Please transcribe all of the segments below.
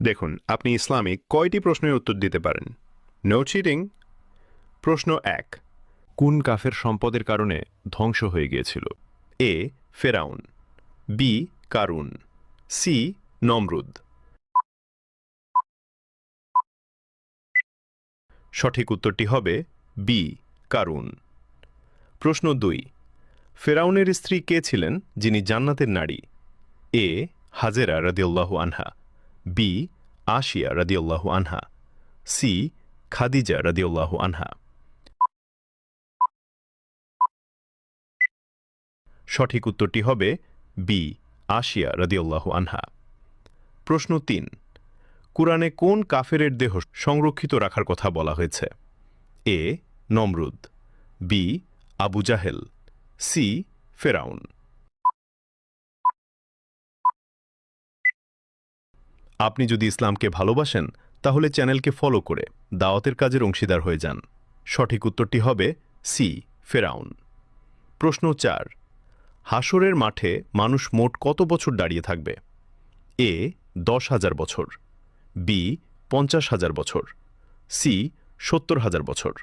দেখুন, আপনি ইসলামে কয়টি প্রশ্নের উত্তর দিতে পারেন? No cheating. প্রশ্ন ১, কোন কাফের সম্পদের কারণে ধ্বংস হয়ে গিয়েছিল? এ ফেরাউন, বি কারুন, সি নমরুদ। সঠিক উত্তরটি হবে বি কারুন। প্রশ্ন ২, ফেরাউনের স্ত্রী কে ছিলেন যিনি জান্নাতের নারী? এ হাজেরা রাদিয়াল্লাহু আনহা, বি আশিয়া রাদিয়াল্লাহু আনহা, সি খাদিজা রাদিয়াল্লাহু আনহা। সঠিক উত্তরটি হবে বি আশিয়া রাদিয়াল্লাহু আনহা। প্রশ্ন ৩, কুরআনে কোন কাফেরের দেহ সংরক্ষিত রাখার কথা বলা হয়েছে? এ নমরুদ, বি আবু জাহেল, সি ফেরাউন। আপনি যদি ইসলামকে ভালোবাসেন তাহলে চ্যানেলকে ফলো করে দাওয়াতের কাজের অংশীদার হয়ে যান। সঠিক উত্তরটি হবে সি ফেরাউন। প্রশ্ন ৪, হাসরের মাঠে মানুষ মোট কত বছর দাঁড়িয়ে থাকবে? এ ১০,০০০ বছর, বি ৫০,০০০ বছর, সি ৭০,০০০ বছর।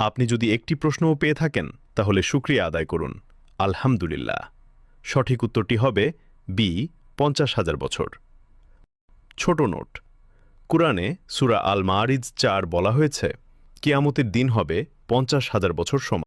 আপনি যদি একটি প্রশ্নও পেয়ে থাকেন তাহলে শুকরিয়া আদায় করুন, আলহামদুলিল্লাহ। সঠিক উত্তরটি হবে বি ৫০,০০০ বছর। ছোট নোট, কুরআনে সূরা আল মাআরিজ ৪ বলা হয়েছে কিয়ামতের দিন হবে ৫০,০০০ বছর সমান।